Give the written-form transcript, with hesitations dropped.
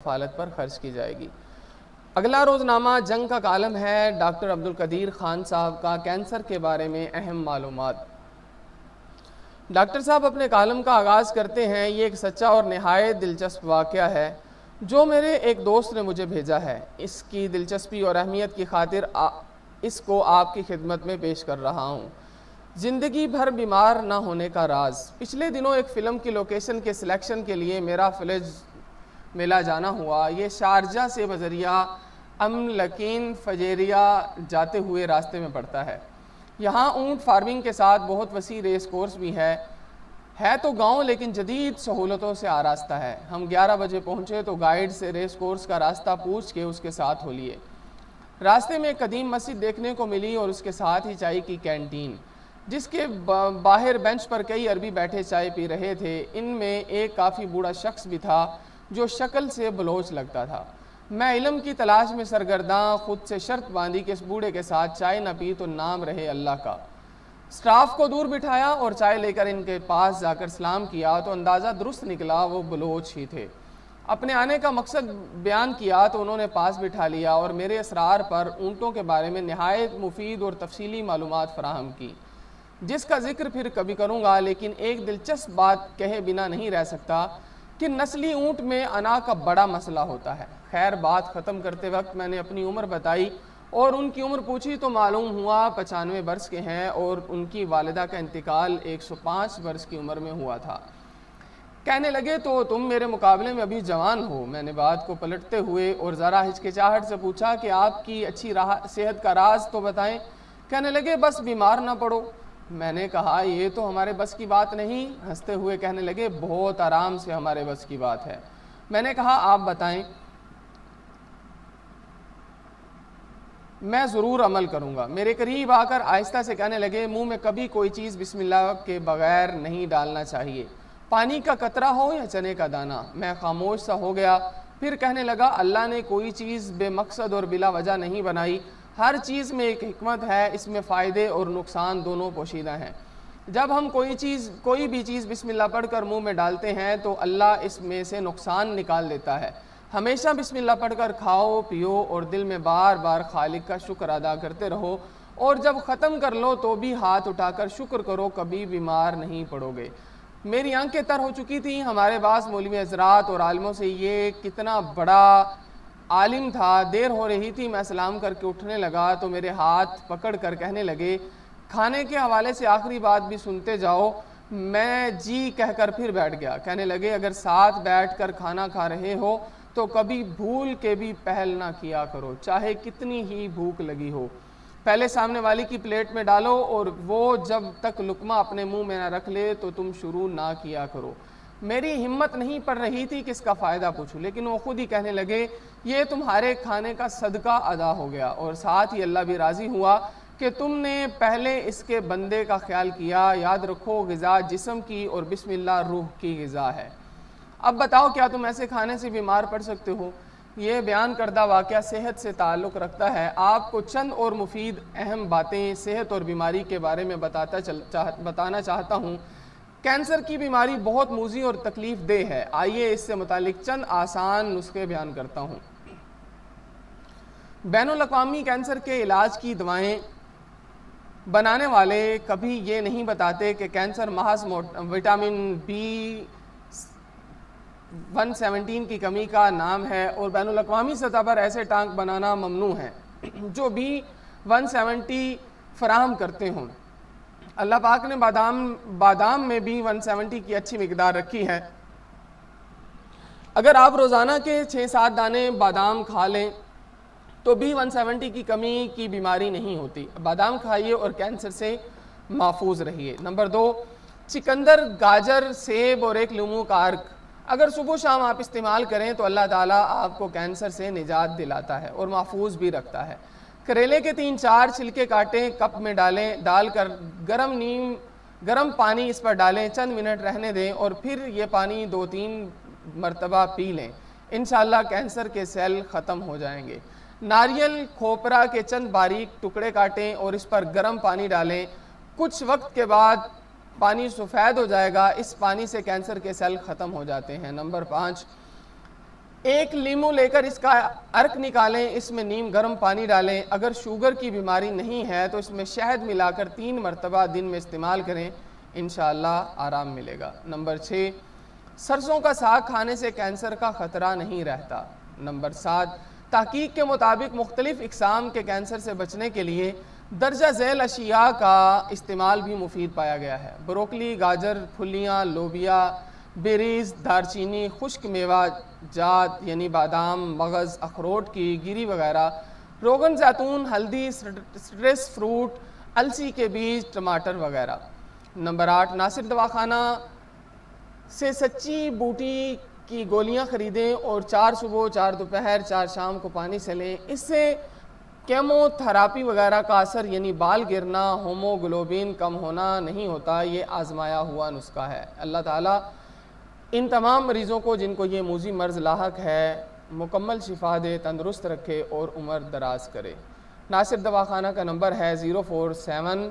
کفالت پر خرچ کی جائے گی۔ اگلا روزنامہ جنگ کا کالم ہے ڈاکٹر عبدالقدیر خان صاحب کا، کینسر کے بارے میں اہم معلومات۔ ڈاکٹر صاحب اپنے کالم کا آغاز کرتے ہیں، یہ ایک سچا اور نہایت دلچسپ واقعہ ہے جو میرے ایک دوست نے مجھے بھیجا ہے۔ اس کی دلچسپی اور اہمیت کی خاطر اس کو آپ کی خدمت میں پیش کر رہا ہوں۔ زندگی بھر بیمار نہ ہونے کا راز۔ پچھلے دنوں ایک فلم کی لوکیشن کے سلیکشن کے لیے میرا فلج میلہ جانا ہوا۔ یہ شارجہ سے بذریعہ املکین فجیریہ جاتے ہوئے راستے میں پڑتا ہے۔ یہاں اونٹ فارمنگ کے ساتھ بہت وسیع ریس کورس بھی ہے تو گاؤں لیکن جدید سہولتوں سے آراستہ ہے۔ ہم 11 بجے پہنچے تو گائیڈ سے ریس کورس کا راستہ پوچھ کے اس کے ساتھ ہو لیے۔ راستے میں ایک قدیم مسجد دیکھنے کو ملی اور اس کے ساتھ ہی چائے کی کینٹین، جس کے باہر بینچ پر کئی عربی بیٹھے چائے پی رہے تھے۔ ان میں ایک کافی بوڑھا شخص بھی تھا جو شکل سے بلوچ لگتا تھا۔ میں علم کی تلاش میں سرگرداں خود سے شرط باندھی کہ اس بوڑھے کے ساتھ چائے نہ پی تو نام رہے اللہ کا۔ سٹاف کو دور بٹھایا اور چائے لے کر ان کے پاس جا کر سلام کیا تو اندازہ درست نکلا وہ بلوچ ہی تھے۔ اپنے آنے کا مقصد بیان کیا تو انہوں نے پاس بٹھا لیا اور میرے اسرار پر اونٹوں کے بارے میں نہایت مفید اور تفصیلی معلومات فراہم کی، جس کا ذکر پھر کبھی کروں گا، لیکن ایک دلچسپ بات کہے بنا نہیں رہ سکتا کہ نسلی اونٹ میں انا کا بڑا مسئلہ ہوتا ہے۔ خیر، بات ختم کرتے وقت میں نے اپنی عمر بتائی اور ان کی عمر پوچھی تو معلوم ہوا 95 برس کے ہیں اور ان کی والدہ کا انتقال 105 برس کی عمر میں ہوا تھا۔ کہنے لگے تو تم میرے مقابلے میں ابھی جوان ہو۔ میں نے بات کو پلٹتے ہوئے اور ذرا ہچکچاہٹ سے پوچھا کہ آپ کی اچھی صحت کا راز تو بتائیں۔ کہنے لگے بس بیمار نہ پڑو۔ میں نے کہا یہ تو ہمارے بس کی بات نہیں۔ ہنستے ہوئے کہنے لگے بہت آرام سے ہمارے بس کی بات ہے۔ میں نے کہا آپ بتائیں۔ میں ضرور عمل کروں گا۔ میرے قریب آ کر آہستہ سے کہنے لگے منہ میں کبھی کوئی چیز بسم اللہ کے بغیر نہیں ڈالنا چاہیے، پانی کا قطرہ ہو یا چنے کا دانہ۔ میں خاموش سا ہو گیا۔ پھر کہنے لگا اللہ نے کوئی چیز بے مقصد اور بلا وجہ نہیں بنائی، ہر چیز میں ایک حکمت ہے، اس میں فائدے اور نقصان دونوں پوشیدہ ہیں۔ جب ہم کوئی بھی چیز بسم اللہ پڑھ کر منہ میں ڈالتے ہیں تو اللہ اس میں سے نقصان نکال دیتا ہے۔ ہمیشہ بسم اللہ پڑھ کر کھاؤ پیو اور دل میں بار بار خالق کا شکر ادا کرتے رہو، اور جب ختم کر لو تو بھی ہاتھ اٹھا کر شکر کرو، کبھی بیمار نہیں پڑو گے۔ میری آنکھیں تر ہو چکی تھیں۔ ہمارے پاس مولوی حضرات اور عالموں سے یہ کتنا بڑا عالم تھا۔ دیر ہو رہی تھی، میں سلام کر کے اٹھنے لگا تو میرے ہاتھ پکڑ کر کہنے لگے کھانے کے حوالے سے آخری بات بھی سنتے جاؤ۔ میں جی کہہ کر پھر بیٹھ گیا۔ کہنے لگے اگر ساتھ بیٹھ کر کھانا کھا رہے ہو تو کبھی بھول کے بھی پہل نہ کیا کرو، چاہے کتنی ہی بھوک لگی ہو۔ پہلے سامنے والی کی پلیٹ میں ڈالو اور وہ جب تک لقمہ اپنے منہ میں نہ رکھ لے تو تم شروع نہ کیا کرو۔ میری ہمت نہیں پڑ رہی تھی کہ اس کا فائدہ پوچھوں، لیکن وہ خود ہی کہنے لگے یہ تمہارے کھانے کا صدقہ ادا ہو گیا، اور ساتھ ہی اللہ بھی راضی ہوا کہ تم نے پہلے اس کے بندے کا خیال کیا۔ یاد رکھو غذا جسم کی اور بسم اللہ روح کی غذا ہے۔ اب بتاؤ کیا تم ایسے کھانے سے بیمار پڑ سکتے ہو؟ یہ بیان کردہ واقعہ صحت سے تعلق رکھتا ہے۔ آپ کو چند اور مفید اہم باتیں صحت اور بیماری کے بارے میں بتانا چاہتا ہوں۔ کینسر کی بیماری بہت موذی اور تکلیف دہ ہے۔ آئیے اس سے متعلق چند آسان نسخے بیان کرتا ہوں۔ بین الاقوامی کینسر کے علاج کی دوائیں بنانے والے کبھی یہ نہیں بتاتے کہ کینسر محض وٹامن B117 کی کمی کا نام ہے، اور بین الاقوامی سطح پر ایسے ٹانک بنانا ممنوع ہے جو B170 فراہم کرتے ہوں۔ اللہ پاک نے بادام میں B170 کی اچھی مقدار رکھی ہے۔ اگر آپ روزانہ کے 6-7 دانے بادام کھا لیں تو B170 کی کمی کی بیماری نہیں ہوتی۔ بادام کھائیے اور کینسر سے محفوظ رہیے۔ نمبر 2، چقندر، گاجر، سیب اور ایک لیموں کا عرق اگر صبح شام آپ استعمال کریں تو اللہ تعالیٰ آپ کو کینسر سے نجات دلاتا ہے اور محفوظ بھی رکھتا ہے۔ کریلے کے 3-4 چھلکے کاٹیں، کپ میں ڈال کر گرم پانی اس پر ڈالیں، چند منٹ رہنے دیں اور پھر یہ پانی 2-3 مرتبہ پی لیں۔ انشاءاللہ کینسر کے سیل ختم ہو جائیں گے۔ ناریل کھوپرا کے چند باریک ٹکڑے کاٹیں اور اس پر گرم پانی ڈالیں، کچھ وقت کے بعد پانی سفید ہو جائے گا، اس پانی سے کینسر کے سیل ختم ہو جاتے ہیں۔ نمبر 5، ایک لیمو لے کر اس کا عرق نکالیں، اس میں نیم گرم پانی ڈالیں، اگر شوگر کی بیماری نہیں ہے تو اس میں شہد ملا کر 3 مرتبہ دن میں استعمال کریں، انشاءاللہ آرام ملے گا۔ نمبر 6، سرسوں کا ساگ کھانے سے کینسر کا خطرہ نہیں رہتا۔ نمبر 7، تحقیق کے مطابق مختلف اقسام کے کینسر سے بچنے کے لیے درجہ ذیل اشیاء کا استعمال بھی مفید پایا گیا ہے۔ بروکلی، گاجر، پھلیاں، لوبیا، بیریز، دارچینی، خشک میوہ جات یعنی بادام، مغز، اخروٹ کی گری وغیرہ، روغن زیتون، ہلدی، سٹرس فروٹ، السی کے بیج، ٹماٹر وغیرہ۔ نمبر 8، ناصر دواخانہ سے سچی بوٹی کی گولیاں خریدیں اور 4 صبح، 4 دوپہر، 4 شام کو پانی سے لیں، اس سے کیمو تھراپی وغیرہ کا اثر یعنی بال گرنا، ہوموگلوبن کم ہونا نہیں ہوتا۔ یہ آزمایا ہوا نسخہ ہے۔ اللہ تعالیٰ ان تمام مریضوں کو جن کو یہ موذی مرض لاحق ہے مکمل شفا دے، تندرست رکھے اور عمر دراز کرے۔ ناصر دواخانہ کا نمبر ہے 047